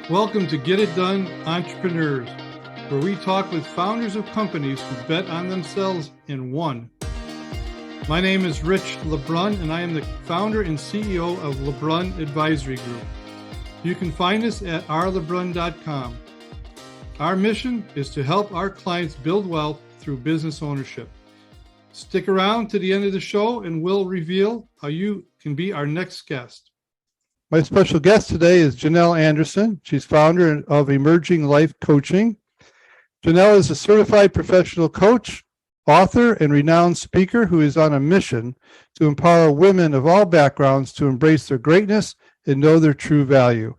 Welcome to Get It Done Entrepreneurs, where we talk with founders of companies who bet on themselves and won. My name is Rich LeBrun, and I am the founder and CEO of LeBrun Advisory Group. You can find us at rlebrun.com. Our mission is to help our clients build wealth through business ownership. Stick around to the end of the show and we'll reveal how you can be our next guest. My special guest today is Janelle Anderson. She's founder of Emerging Life Coaching. Janelle is a certified professional coach, author, and renowned speaker who is on a mission to empower women of all backgrounds to embrace their greatness and know their true value.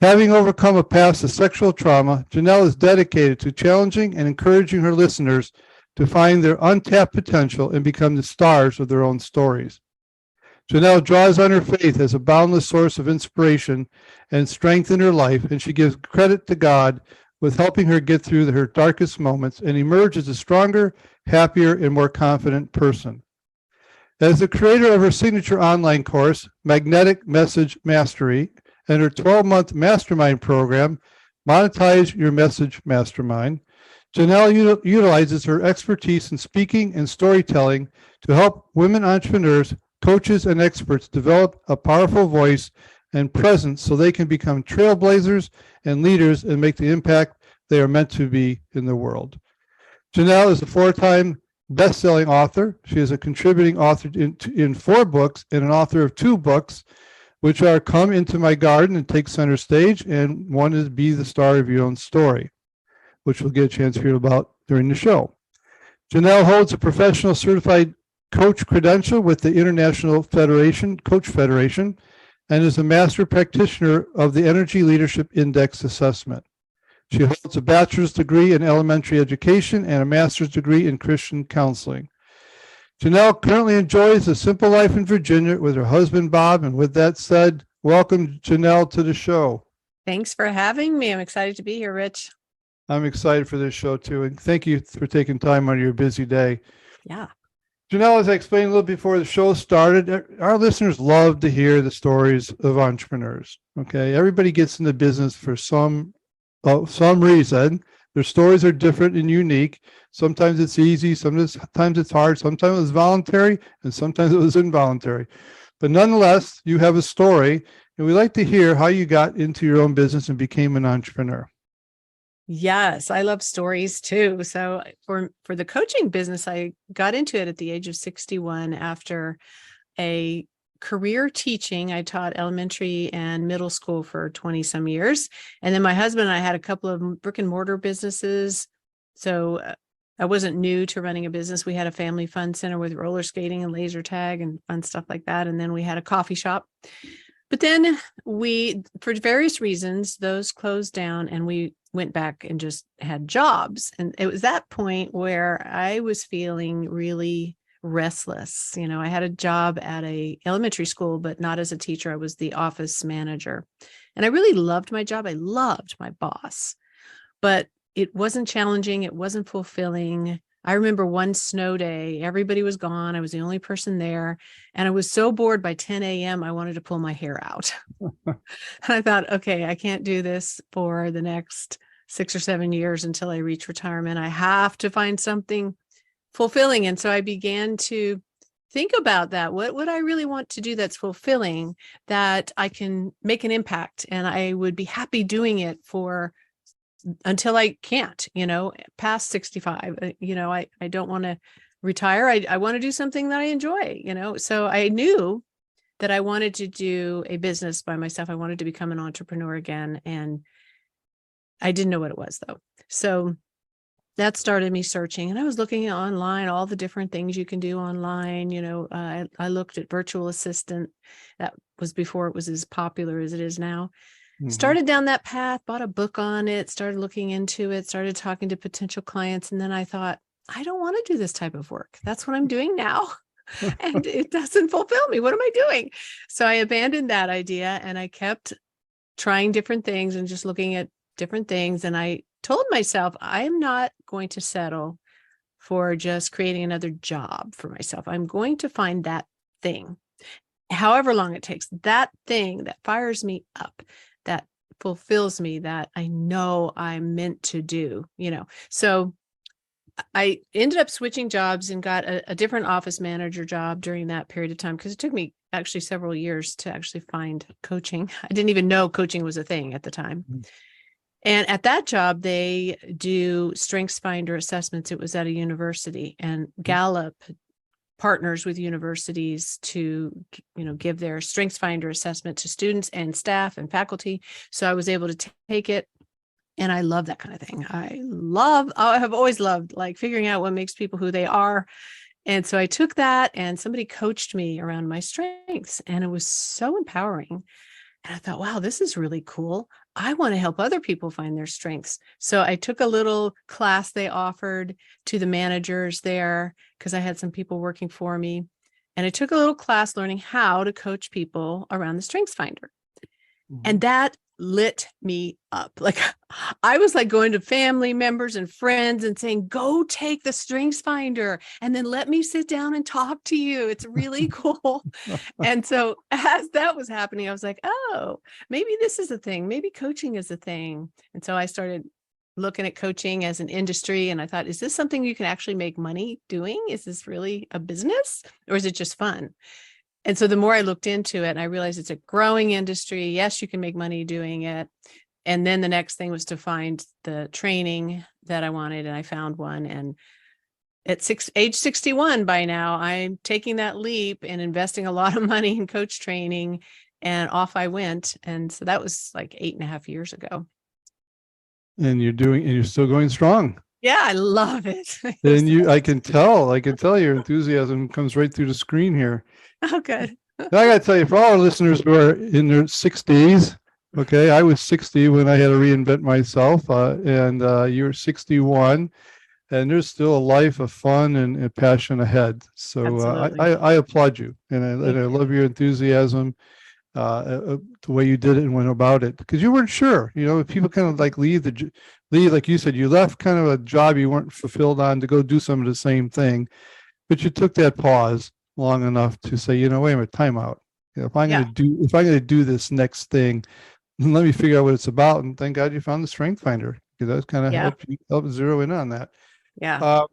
Having overcome a past of sexual trauma, Janelle is dedicated to challenging and encouraging her listeners to find their untapped potential and become the stars of their own stories. Janelle draws on her faith as a boundless source of inspiration and strength in her life, and she gives credit to God with helping her get through her darkest moments and emerge as a stronger, happier, and more confident person. As the creator of her signature online course, Magnetic Message Mastery, and her 12-month mastermind program, Monetize Your Message Mastermind, Janelle utilizes her expertise in speaking and storytelling to help women entrepreneurs, coaches, and experts develop a powerful voice and presence so they can become trailblazers and leaders and make the impact they are meant to be in the world. Janelle is a 4-time best-selling author. She is a contributing author in 4 books and an author of 2 books, which are Come Into My Garden and Take Center Stage, and one is Be the Star of Your Own Story, which we'll get a chance to hear about during the show. Janelle holds a professional certified coach credential with the International Coach Federation and is a master practitioner of the Energy Leadership Index Assessment. She holds a bachelor's degree in elementary education and a master's degree in Christian counseling. Janelle currently enjoys a simple life in Virginia with her husband, Bob. And with that said, welcome, Janelle, to the show. Thanks for having me. I'm excited to be here, Rich. I'm excited for this show, too. And thank you for taking time out of your busy day. Yeah. Janelle, as I explained a little before the show started, our listeners love to hear the stories of entrepreneurs. Okay, everybody gets into business for some reason. Their stories are different and unique. Sometimes it's easy, sometimes it's hard, sometimes it's voluntary, and sometimes it was involuntary. But nonetheless, you have a story, and we like to hear how you got into your own business and became an entrepreneur. Yes, I love stories too. So for the coaching business, I got into it at the age of 61 after a career teaching. I taught elementary and middle school for 20 some years. And then my husband and I had a couple of brick and mortar businesses. So I wasn't new to running a business. We had a family fun center with roller skating and laser tag and fun stuff like that. And then we had a coffee shop. But then for various reasons, those closed down and we went back and just had jobs. And it was that point where I was feeling really restless. You know, I had a job at a elementary school, but not as a teacher. I was the office manager. And I really loved my job. I loved my boss, but it wasn't challenging. It wasn't fulfilling. I remember one snow day, everybody was gone. I was the only person there. And I was so bored by 10 a.m. I wanted to pull my hair out. And I thought, okay, I can't do this for the next 6 or 7 years until I reach retirement. I have to find something fulfilling. And so I began to think about that. What would I really want to do that's fulfilling, that I can make an impact, and I would be happy doing it until I can't, past 65, I don't want to retire. I want to do something that I enjoy, so I knew that I wanted to do a business by myself. I wanted to become an entrepreneur again. And I didn't know what it was though. So that started me searching, and I was looking online, all the different things you can do online. I looked at virtual assistant. That was before it was as popular as it is now. Started down that path, bought a book on it, started looking into it, started talking to potential clients. And then I thought, I don't want to do this type of work. That's what I'm doing now. And it doesn't fulfill me. What am I doing? So I abandoned that idea and I kept trying different things and just looking at different things. And I told myself, I am not going to settle for just creating another job for myself. I'm going to find that thing, however long it takes, that thing that fires me up, that fulfills me that I know I'm meant to do, So I ended up switching jobs and got a different office manager job during that period of time, because it took me actually several years to actually find coaching. I didn't even know coaching was a thing at the time. Mm. And at that job, they do strengths finder assessments. It was at a university, and Gallup partners with universities to, give their strengths finder assessment to students and staff and faculty. So I was able to take it. And I love that kind of thing. I have always loved like figuring out what makes people who they are. And so I took that, and somebody coached me around my strengths, and it was so empowering. And I thought, wow, this is really cool. I want to help other people find their strengths. So I took a little class they offered to the managers there, because I had some people working for me. And I took a little class learning how to coach people around the strengths finder. Mhm. And that lit me up. Like I was like going to family members and friends and saying, go take the strengths finder and then let me sit down and talk to you. It's really cool. And so as that was happening, I was like, oh, maybe this is a thing. Maybe coaching is a thing. And so I started looking at coaching as an industry. And I thought, is this something you can actually make money doing? Is this really a business, or is it just fun? And so the more I looked into it, I realized it's a growing industry. Yes, you can make money doing it. And then the next thing was to find the training that I wanted. And I found one. And at age 61 by now, I'm taking that leap and investing a lot of money in coach training. And off I went. And so that was like 8.5 years ago. And you're still going strong. Yeah, I love it. And I can tell your enthusiasm comes right through the screen here. Oh, good. I got to tell you, for all our listeners who are in their 60s, okay, I was 60 when I had to reinvent myself, and you're 61, and there's still a life of fun and passion ahead. So I applaud you, and I love your enthusiasm, the way you did it and went about it, because you weren't sure. If people kind of like leave, like you said, you left kind of a job you weren't fulfilled on to go do some of the same thing, but you took that pause long enough to say, wait a minute, time out. If I'm going to do this next thing, let me figure out what it's about. And thank God you found the Strength Finder, because that's kind of help zero in on that. Yeah.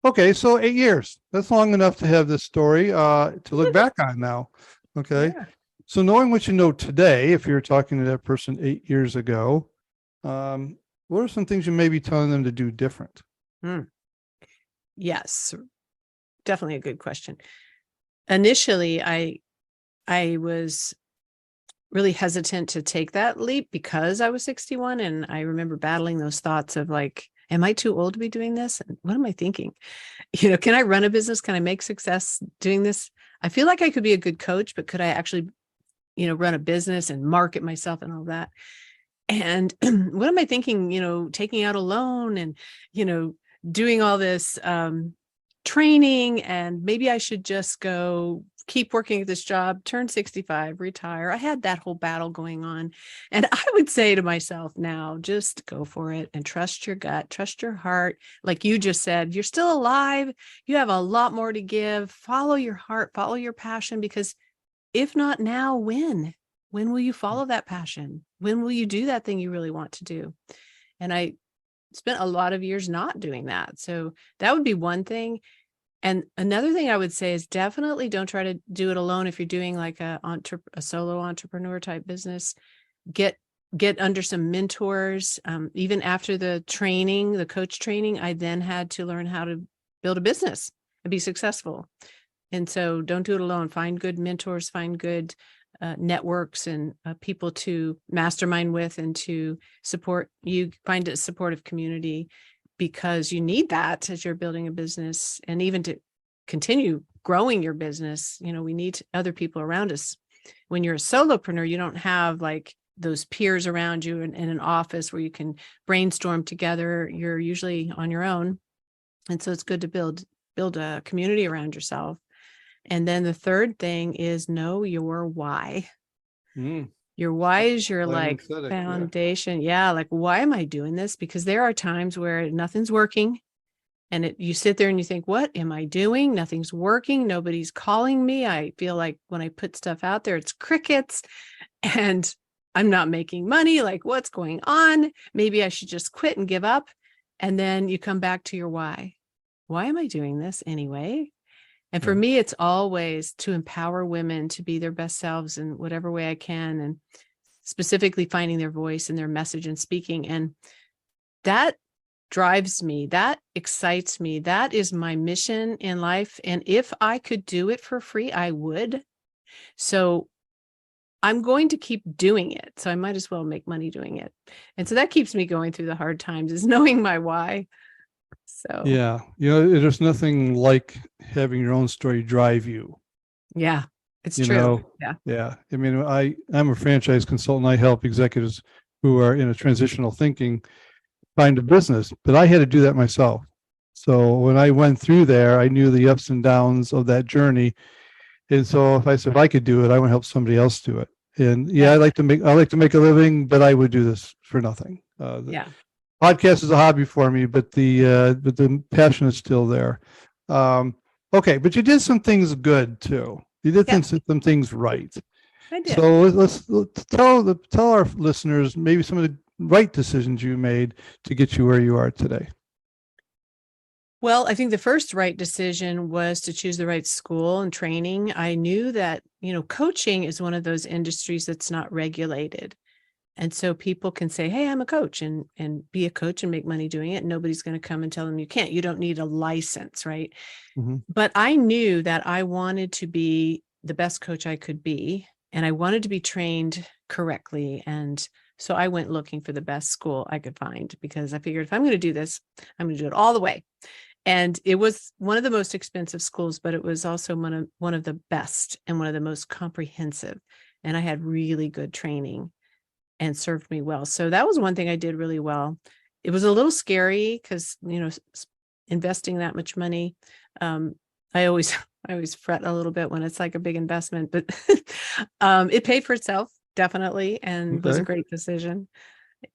Okay, so 8 years. That's long enough to have this story to look back on now. Okay. Yeah. So knowing what you know today, if you're talking to that person 8 years ago, what are some things you may be telling them to do different? Yes, definitely a good question. Initially, I was really hesitant to take that leap because I was 61. And I remember battling those thoughts of like, am I too old to be doing this? And what am I thinking? Can I run a business? Can I make success doing this? I feel like I could be a good coach, but could I actually, run a business and market myself and all that? And what am I thinking, taking out a loan and, doing all this training, and maybe I should just go keep working at this job, turn 65, retire. I had that whole battle going on. And I would say to myself now, just go for it and trust your gut, trust your heart. Like you just said, you're still alive. You have a lot more to give. Follow your heart, follow your passion, because if not now, when? When will you follow that passion? When will you do that thing you really want to do? And I spent a lot of years not doing that. So that would be one thing. And another thing I would say is definitely don't try to do it alone. If you're doing like a solo entrepreneur type business, get under some mentors. Even after the training, the coach training, I then had to learn how to build a business and be successful. And so don't do it alone. Find good mentors, find good networks and people to mastermind with and to support you. Find a supportive community, because you need that as you're building a business, and even to continue growing your business. We need other people around us. When you're a solopreneur, you don't have like those peers around you in an office where you can brainstorm together. You're usually on your own. And so it's good to build a community around yourself. And then the third thing is know your why. Your why is your like foundation. Yeah. Like, why am I doing this? Because there are times where nothing's working, and you sit there and you think, what am I doing? Nothing's working. Nobody's calling me. I feel like when I put stuff out there, it's crickets. And I'm not making money. Like, what's going on? Maybe I should just quit and give up. And then you come back to your why. Why am I doing this anyway? And for me, it's always to empower women to be their best selves in whatever way I can, and specifically finding their voice and their message and speaking. And that drives me, that excites me. That is my mission in life. And if I could do it for free, I would. So I'm going to keep doing it. So I might as well make money doing it. And so that keeps me going through the hard times, is knowing my why. So Yeah. There's nothing like having your own story drive you. yeah, it's true. Yeah. Yeah. I mean, I'm a franchise consultant. I help executives who are in a transitional thinking find a business, but I had to do that myself. So when I went through there, I knew the ups and downs of that journey. And so if I could do it, I would help somebody else do it. And yeah, I like to make a living, but I would do this for nothing. Yeah. Podcast is a hobby for me, but the passion is still there. Okay, but you did some things good too. You did some things right. I did. So let's tell our listeners maybe some of the right decisions you made to get you where you are today. Well, I think the first right decision was to choose the right school and training. I knew that, coaching is one of those industries that's not regulated. And so people can say, hey, I'm a coach, and be a coach and make money doing it. Nobody's going to come and tell them you can't. You don't need a license, right? Mm-hmm. But I knew that I wanted to be the best coach I could be, and I wanted to be trained correctly. And so I went looking for the best school I could find, because I figured if I'm going to do this, I'm going to do it all the way. And it was one of the most expensive schools, but it was also one of the best and one of the most comprehensive. And I had really good training and served me well. So that was one thing I did really well. It was a little scary because, investing that much money, I always fret a little bit when it's like a big investment, but it paid for itself, definitely, and was a great decision.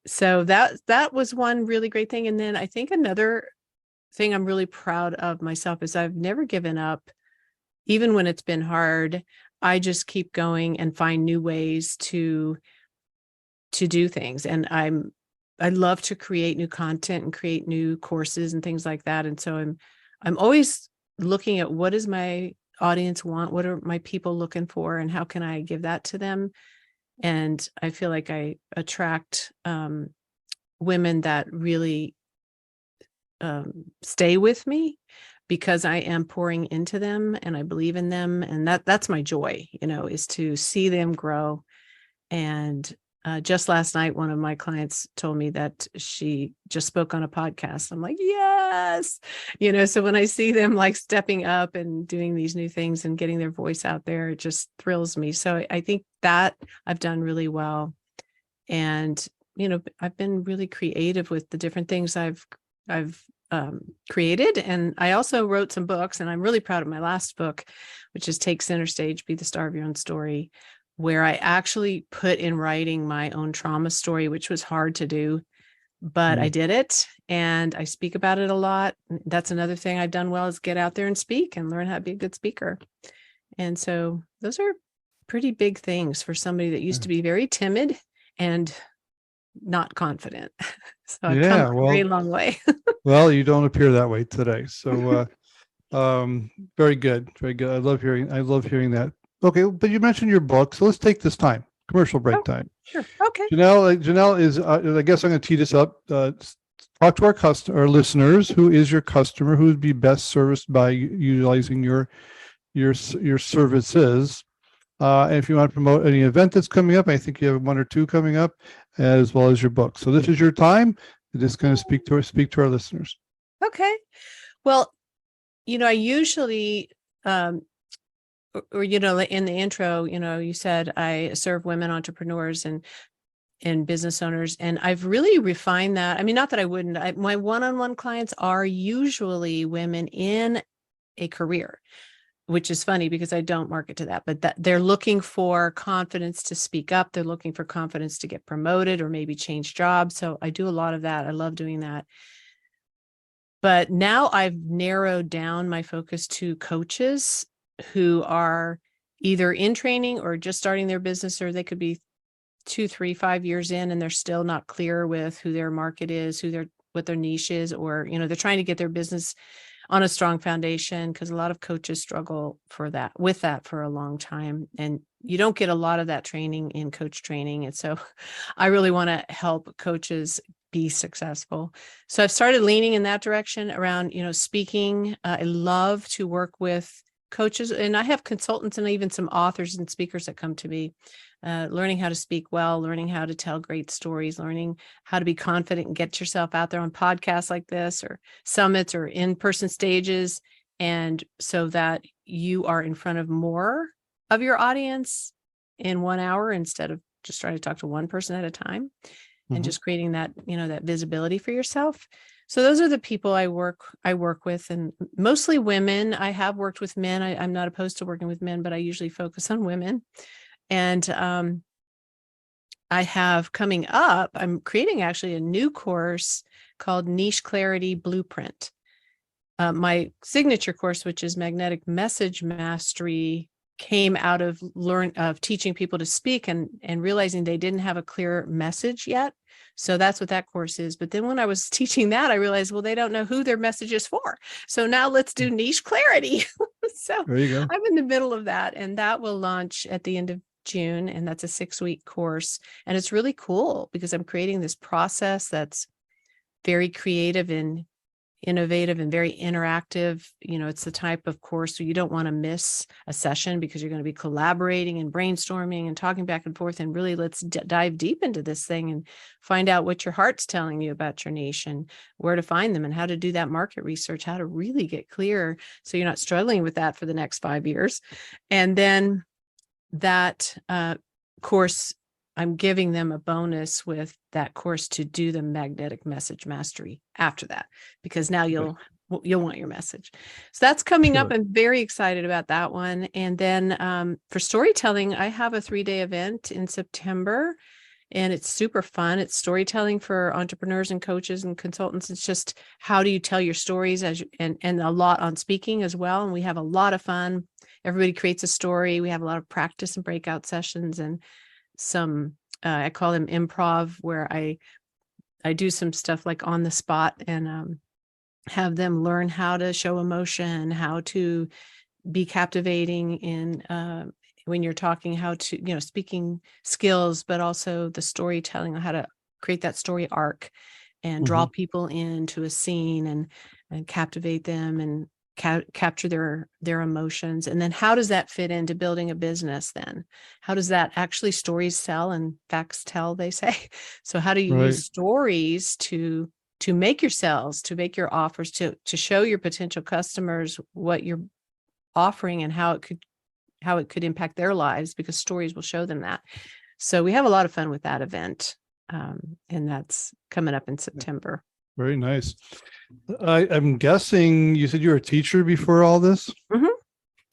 So that was one really great thing. And then I think another thing I'm really proud of myself is I've never given up, even when it's been hard. I just keep going and find new ways to do things. And I love to create new content and create new courses and things like that. And so I'm always looking at, what does my audience want? What are my people looking for? And how can I give that to them? And I feel like I attract women that really stay with me, because I am pouring into them and I believe in them. And that's my joy, is to see them grow. And just last night, one of my clients told me that she just spoke on a podcast. I'm like, yes, so when I see them like stepping up and doing these new things and getting their voice out there, it just thrills me. So I think that I've done really well. And, I've been really creative with the different things I've created. And I also wrote some books, and I'm really proud of my last book, which is Take Center Stage, Be the Star of Your Own Story, where I actually put in writing my own trauma story, which was hard to do, but I did it, and I speak about it a lot. That's another thing I've done well, is get out there and speak and learn how to be a good speaker. And so those are pretty big things for somebody that used to be very timid and not confident. So I've come a very long way. Well, you don't appear that way today. So very good. Very good. I love hearing that. Okay, but you mentioned your book, so let's take this time, commercial break time. Sure. Okay. Janelle is, I guess I'm going to tee this up. Talk to our listeners. Who is your customer? Who would be best serviced by utilizing your services? And if you want to promote any event that's coming up, I think you have one or two coming up, as well as your book. So this is your time. You're just going to speak to our listeners. Okay. Well, I usually, or in the intro, you said I serve women entrepreneurs and business owners, and I've really refined that. I mean, not that I wouldn't. My one-on-one clients are usually women in a career, which is funny because I don't market to that, but that they're looking for confidence to speak up. They're looking for confidence to get promoted or maybe change jobs. So I do a lot of that. I love doing that. But now I've narrowed down my focus to coaches who are either in training or just starting their business, or they could be 2, 3, 5 years in, and they're still not clear with who their market is, what their niche is, or, they're trying to get their business on a strong foundation, because a lot of coaches struggle with that for a long time. And you don't get a lot of that training in coach training. And so I really want to help coaches be successful. So I've started leaning in that direction around, speaking. I love to work with coaches, and I have consultants and even some authors and speakers that come to me, learning how to speak well, learning how to tell great stories, learning how to be confident and get yourself out there on podcasts like this, or summits, or in-person stages. And so that you are in front of more of your audience in 1 hour, instead of just trying to talk to one person at a time, and just creating that, that visibility for yourself. So those are the people I work with, and mostly women. I have worked with men. I'm not opposed to working with men, but I usually focus on women. And I have coming up, I'm creating actually a new course called Niche Clarity Blueprint. My signature course, which is Magnetic Message Mastery, came out of teaching people to speak and realizing they didn't have a clear message yet. So that's what that course is. But then when I was teaching that, I realized, well, they don't know who their message is for. So now let's do niche clarity. So There you go. I'm in the middle of that, and that will launch at the end of June. And that's a 6-week course. And it's really cool because I'm creating this process that's very creative and innovative and very interactive. It's the type of course where you don't want to miss a session, because you're going to be collaborating and brainstorming and talking back and forth. And really, let's dive deep into this thing and find out what your heart's telling you about your niche, and where to find them, and how to do that market research, how to really get clear so you're not struggling with that for the next 5 years. And then that course, I'm giving them a bonus with that course to do the magnetic message mastery after that, because now you'll want your message. So that's coming up. I'm very excited about that one. And then for storytelling, I have a 3-day event in September, and it's super fun. It's storytelling for entrepreneurs and coaches and consultants. It's just, how do you tell your stories, and a lot on speaking as well. And we have a lot of fun. Everybody creates a story. We have a lot of practice and breakout sessions, and some I call them improv, where I do some stuff like on the spot, and have them learn how to show emotion, how to be captivating in when you're talking, how to, speaking skills, but also the storytelling, how to create that story arc and draw people into a scene and captivate them and capture their emotions. And then how does that fit into building a business then? How does that actually, stories sell and facts tell, they say. So how do you use stories to make your sales, to make your offers, to show your potential customers what you're offering and how it could impact their lives, because stories will show them that. So we have a lot of fun with that event. And that's coming up in September. Very nice. I'm guessing you said you were a teacher before all this.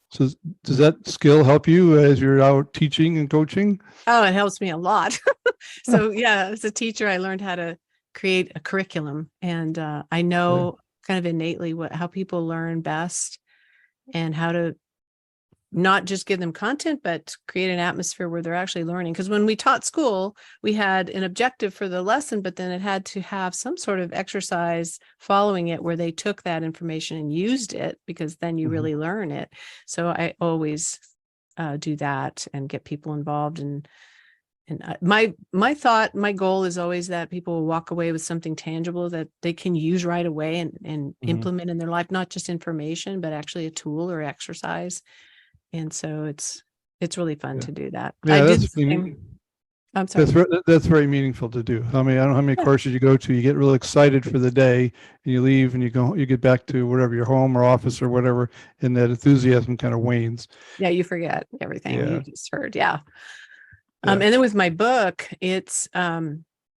So does that skill help you as you're out teaching and coaching? Oh, it helps me a lot. So yeah, as a teacher, I learned how to create a curriculum, and I know kind of innately how people learn best, and how to not just give them content, but create an atmosphere where they're actually learning. Because when we taught school, we had an objective for the lesson, but then it had to have some sort of exercise following it where they took that information and used it, because then you really learn it. So I always do that and get people involved. And my goal is always that people will walk away with something tangible that they can use right away and implement in their life, not just information, but actually a tool or exercise. And so it's really fun to do that. Yeah, I'm sorry. That's very meaningful to do. I don't know how many courses you go to. You get really excited for the day, and you leave, and you get back to wherever, your home or office or whatever, and that enthusiasm kind of wanes. Yeah, you forget everything you just heard. Yeah. And then with my book, it's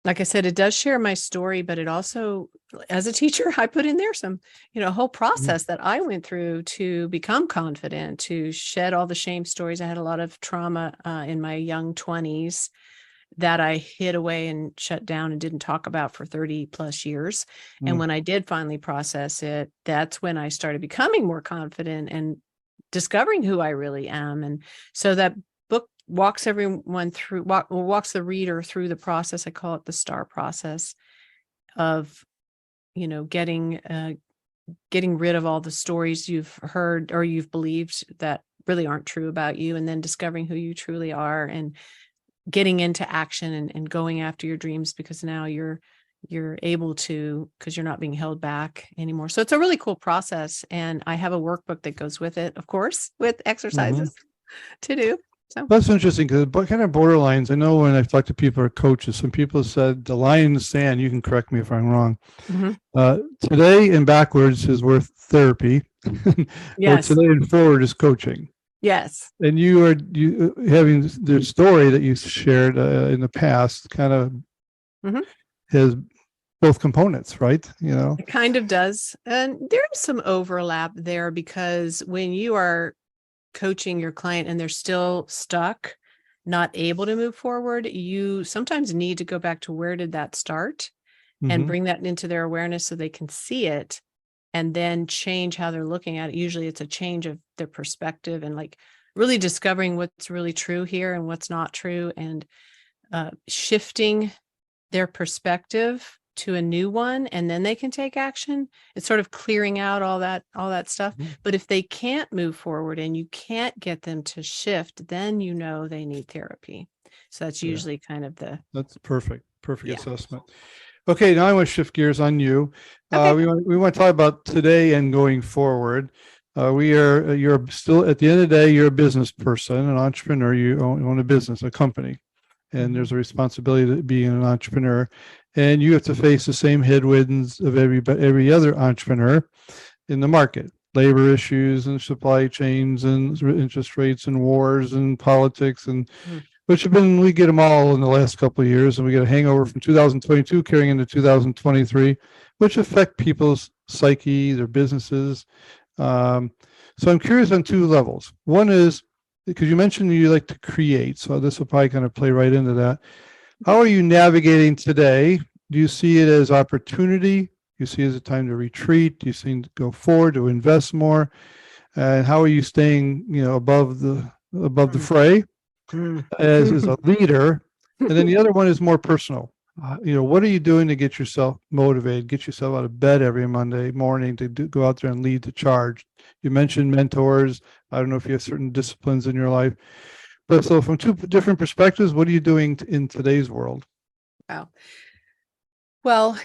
like I said, it does share my story, but it also, as a teacher, I put in there some, whole process that I went through to become confident, to shed all the shame stories. I had a lot of trauma in my young 20s that I hid away and shut down and didn't talk about for 30 plus years. And when I did finally process it, that's when I started becoming more confident and discovering who I really am. And so that book walks everyone through, walks the reader through the process. I call it the STAR process of, getting rid of all the stories you've heard or you've believed that really aren't true about you, and then discovering who you truly are and getting into action and going after your dreams, because now you're able to, because you're not being held back anymore. So it's a really cool process. And I have a workbook that goes with it, of course, with exercises to do. So That's interesting, because what kind of borderlines, I know when I've talked to people or coaches, some people said the line in the sand, you can correct me if I'm wrong. Today and backwards is worth therapy. yes. Or today and forward is coaching. Yes. And you having the story that you shared in the past kind of has both components, right? It kind of does. And there's some overlap there, because when you are coaching your client and they're still stuck, not able to move forward, you sometimes need to go back to where did that start and bring that into their awareness so they can see it and then change how they're looking at it. Usually it's a change of their perspective and like really discovering what's really true here and what's not true, and shifting their perspective to a new one, and then they can take action. It's sort of clearing out all that stuff. But if they can't move forward and you can't get them to shift, then they need therapy. So that's usually kind of that's perfect assessment. Okay, now I want to shift gears on you. Okay. We want to talk about today and going forward. You're still, at the end of the day, you're a business person, an entrepreneur. You own a business, a company, and there's a responsibility to being an entrepreneur, and you have to face the same headwinds of every other entrepreneur in the market: labor issues and supply chains and interest rates and wars and politics, and we get them all in the last couple of years, and we get a hangover from 2022 carrying into 2023, which affect people's psyche, their businesses. So I'm curious on two levels. One is, because you mentioned you like to create, so this will probably kind of play right into that. How are you navigating today? Do you see it as opportunity? Do you see it as a time to retreat? Do you see it to go forward, to invest more? And how are you staying, above the fray as a leader? And then the other one is more personal. What are you doing to get yourself motivated, get yourself out of bed every Monday morning to go out there and lead the charge? You mentioned mentors. I don't know if you have certain disciplines in your life, but so from two different perspectives, what are you doing in today's world? Wow. Well,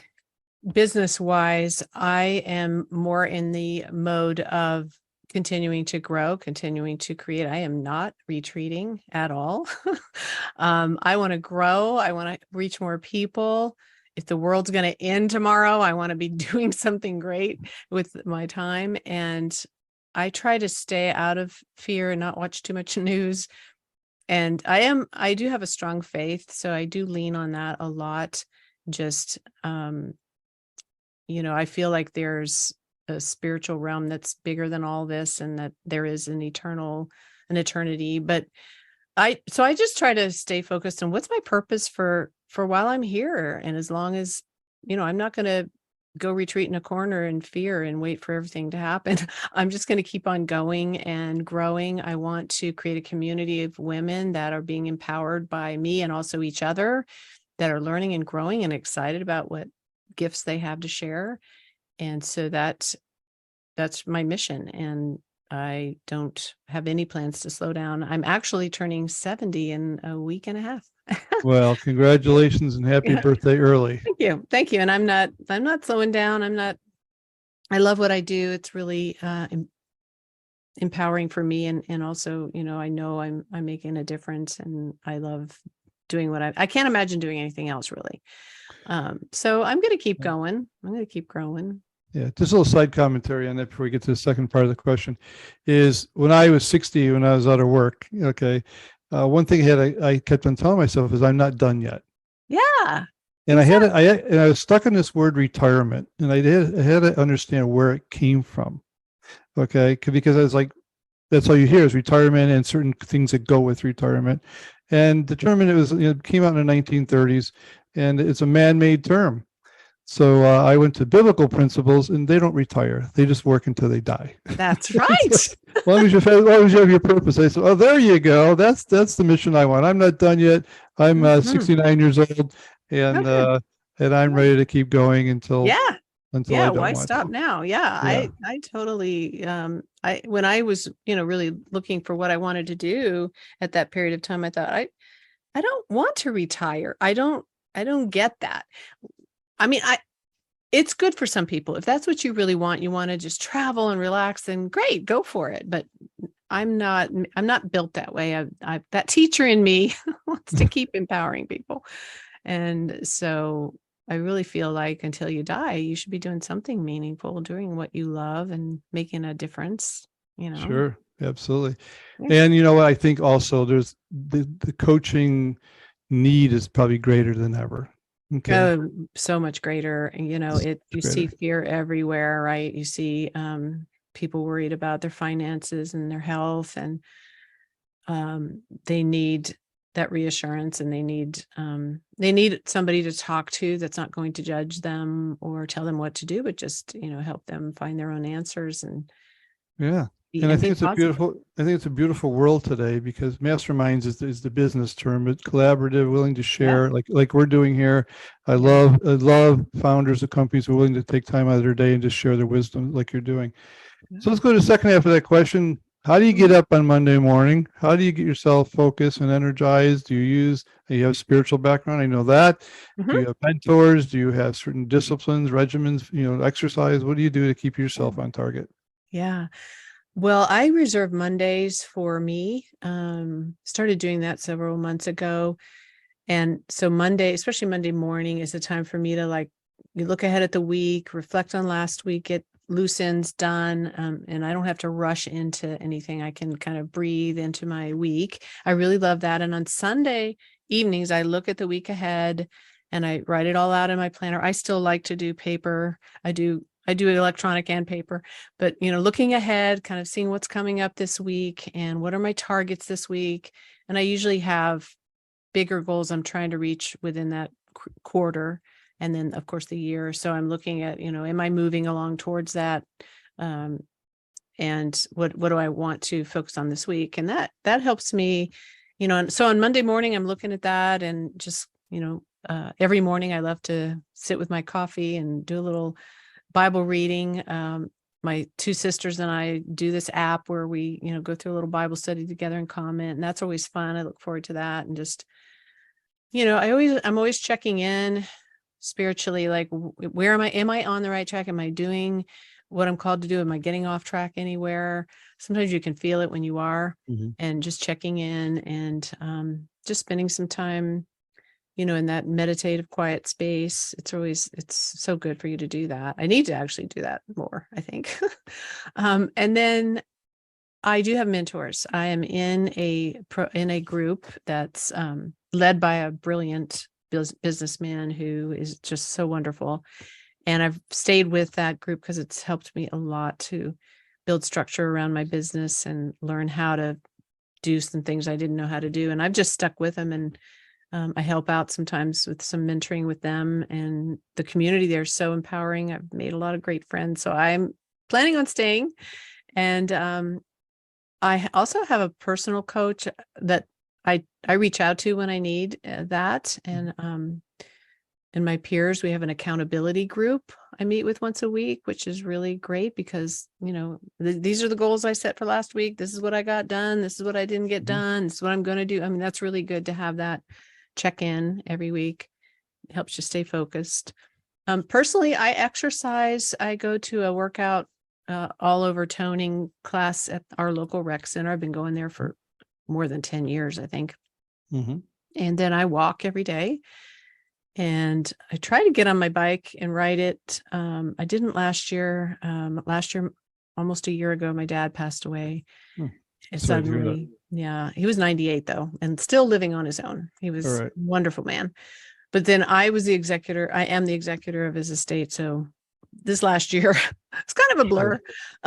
business-wise, I am more in the mode of continuing to grow, continuing to create. I am not retreating at all. I want to grow. I want to reach more people. If the world's going to end tomorrow, I want to be doing something great with my time. And I try to stay out of fear and not watch too much news. And I do have a strong faith, so I do lean on that a lot. Just, I feel like there's a spiritual realm that's bigger than all this, and that there is an eternity. But I just try to stay focused on what's my purpose for while I'm here. And as long as, I'm not going to go retreat in a corner in fear and wait for everything to happen. I'm just going to keep on going and growing. I want to create a community of women that are being empowered by me and also each other, that are learning and growing and excited about what gifts they have to share. And so that's my mission. And I don't have any plans to slow down. I'm actually turning 70 in a week and a half. Well, congratulations and happy birthday early. Thank you. And I'm not slowing down. I love what I do. It's really empowering for me. And also, I know I'm making a difference, and I love doing what I can't imagine doing anything else really. So I'm going to keep going. I'm going to keep growing. Yeah, just a little side commentary on that before we get to the second part of the question is, when I was 60, when I was out of work, one thing I kept on telling myself is I'm not done yet. Yeah. And exactly. I was stuck in this word retirement, and I had to understand where it came from. Okay. Because I was like, that's all you hear is retirement and certain things that go with retirement. And the term, it came out in the 1930s, and it's a man-made term. So I went to biblical principles, and they don't retire. They just work until they die. That's So, right. as long as as long as you have your purpose. I said, oh, there you go. That's the mission I want. I'm not done yet. I'm Mhm. 69 years old, and Okay. I'm ready to keep going Yeah. until Yeah. I don't Why want stop to. now? Yeah. Yeah, I totally, when I was, really looking for what I wanted to do at that period of time, I thought, I don't want to retire. I don't get that. I mean, it's good for some people. If that's what you really want, you want to just travel and relax, then great, go for it. But I'm not built that way. That teacher in me wants to keep empowering people. And so I really feel like until you die, you should be doing something meaningful, doing what you love and making a difference, you know? sure, absolutely. Yeah. And you know what? I think also there's the coaching need is probably greater than ever. Okay, Oh, so much greater. And, it's you see greater. fear everywhere, right? You see people worried about their finances and their health, and they need that reassurance, and they need somebody to talk to that's not going to judge them or tell them what to do, but just, help them find their own answers and Yeah. be And and be positive. I think it's a beautiful world today because masterminds is the business term. It's collaborative, willing to Yeah. share, like we're doing here. Yeah. I love founders of companies who are willing to take time out of their day and just share their wisdom like you're doing. Yeah. So let's go to the second half of that question. How do you get Mhm. up on Monday morning? How do you get yourself focused and energized? Do you have spiritual background? I know that. Do Mhm. you have mentors? Do you have certain disciplines, regimens, exercise? What do you do to keep Yeah. yourself on target? Yeah. Well, I reserve Mondays for me. Started doing that several months ago. And so Monday, especially Monday morning, is a time for me to, like, you look ahead at the week, reflect on last week, get loose ends done. And I don't have to rush into anything. I can kind of breathe into my week. I really love that. And on Sunday evenings, I look at the week ahead and I write it all out in my planner. I still like to do paper. I do electronic and paper, but looking ahead, kind of seeing what's coming up this week and what are my targets this week. And I usually have bigger goals I'm trying to reach within that quarter. And then of course the year. So I'm looking at, am I moving along towards that? Um, and what do I want to focus on this week? And that helps me, and so on Monday morning, I'm looking at that and just, every morning I love to sit with my coffee and do a little Bible reading. My two sisters and I do this app where we, go through a little Bible study together and comment, and that's always fun. I look forward to that. And just, I'm always checking in spiritually, like, where am I? Am I on the right track? Am I doing what I'm called to do? Am I getting off track anywhere? Sometimes you can feel it when you are, Mhm. and just checking in and just spending some time, in that meditative, quiet space. It's so good for you to do that. I need to actually do that more, I think. And then I do have mentors. I am in a group that's led by a brilliant businessman who is just so wonderful. And I've stayed with that group because it's helped me a lot to build structure around my business and learn how to do some things I didn't know how to do. And I've just stuck with them, and I help out sometimes with some mentoring with them, and the community there is so empowering. I've made a lot of great friends. So I'm planning on staying. And I also have a personal coach that I reach out to when I need that. And my peers, we have an accountability group I meet with once a week, which is really great because, these are the goals I set for last week. This is what I got done. This is what I didn't get Mhm. done. This is what I'm going to do. I mean, that's really good to have that check in every week. It helps you stay focused. Personally, I exercise. I go to a workout all over toning class at our local rec center. I've been going there for more than 10 years, I think. Mhm. And then I walk every day, and I try to get on my bike and ride it. I didn't last year. Last year, almost a year ago, my dad passed away. Hmm. And Sorry to hear that. suddenly, yeah, he was 98 though, and still living on his own. He All was right. a wonderful man. But then I am the executor of his estate. So this last year, it's kind of a Sure. blur.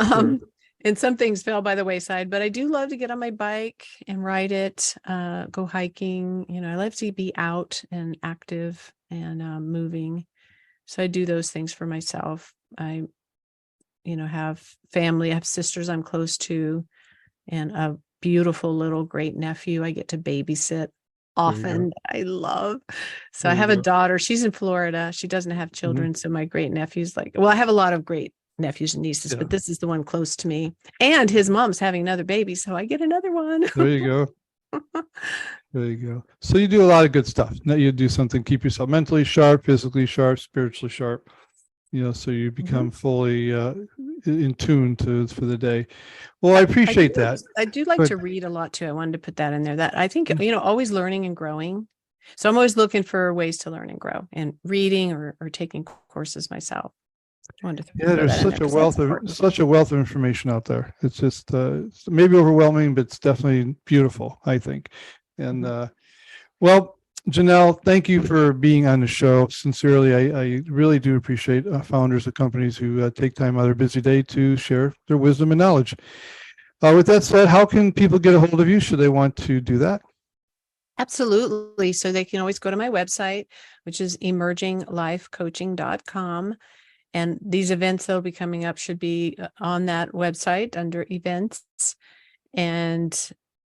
Sure. And some things fell by the wayside, but I do love to get on my bike and ride it, go hiking. I love to be out and active and moving. So I do those things for myself. I, have family. I have sisters I'm close to, and a beautiful little great nephew I get to babysit often. I love. So I have a daughter. She's in Florida. She doesn't have children. So my great nephew's I have a lot of great nephews and nieces, but this is the one close to me. And his mom's having another baby, so I get another one. There you go. There you go. So you do a lot of good stuff. Now you do something, keep yourself mentally sharp, physically sharp, spiritually sharp, so you become fully in tune for the day. Well, I appreciate that. I do like to read a lot too. I wanted to put that in there. That I think, always learning and growing. So I'm always looking for ways to learn and grow, and reading or taking courses myself. I wanted to there's such a wealth of information out there. It's just maybe overwhelming, but it's definitely beautiful, I think. And well, Janelle, thank you for being on the show. Sincerely, I really do appreciate founders of companies who take time out of their busy day to share their wisdom and knowledge. With that said, how can people get a hold of you should they want to do that? Absolutely. So they can always go to my website, which is emerginglifecoaching.com. And these events that'll be coming up should be on that website under events. And,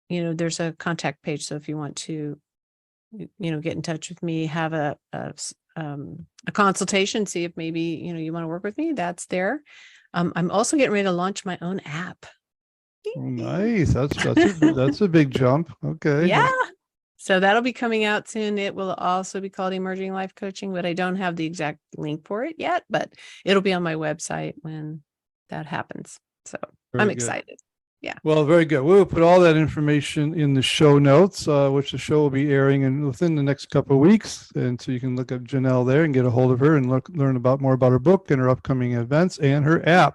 there's a contact page. So if you want to, get in touch with me, have a consultation, see if maybe, you want to work with me, that's there. I'm also getting ready to launch my own app. Oh, nice. That's a big jump. Okay. Yeah. So that'll be coming out soon. It will also be called Emerging Life Coaching, but I don't have the exact link for it yet, but it'll be on my website when that happens. So I'm excited. Yeah. Well, very good. We'll put all that information in the show notes, which the show will be airing within the next couple of weeks. And so you can look up Janelle there and get a hold of her and learn more about her book and her upcoming events and her app.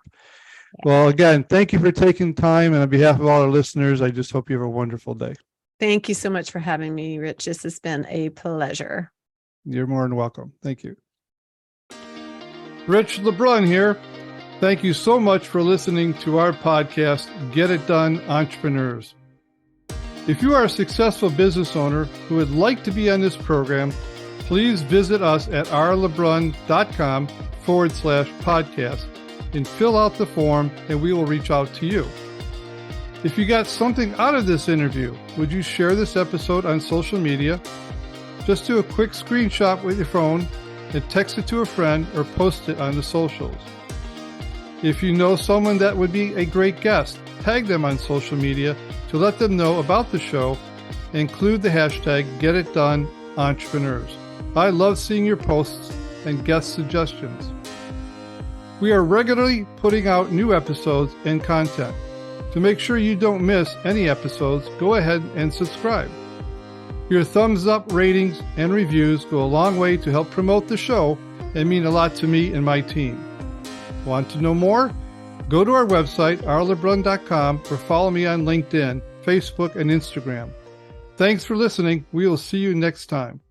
Well, again, thank you for taking time. And on behalf of all our listeners, I just hope you have a wonderful day. Thank you so much for having me, Rich. This has been a pleasure. You're more than welcome. Thank you. Rich LeBrun here. Thank you so much for listening to our podcast, Get It Done, Entrepreneurs. If you are a successful business owner who would like to be on this program, please visit us at rlebrun.com/podcast and fill out the form, and we will reach out to you. If you got something out of this interview, would you share this episode on social media? Just do a quick screenshot with your phone and text it to a friend or post it on the socials. If you know someone that would be a great guest, tag them on social media to let them know about the show. Include the hashtag GetItDoneEntrepreneurs. I love seeing your posts and guest suggestions. We are regularly putting out new episodes and content. To make sure you don't miss any episodes, go ahead and subscribe. Your thumbs up, ratings, and reviews go a long way to help promote the show and mean a lot to me and my team. Want to know more? Go to our website, rlebrun.com, or follow me on LinkedIn, Facebook, and Instagram. Thanks for listening. We will see you next time.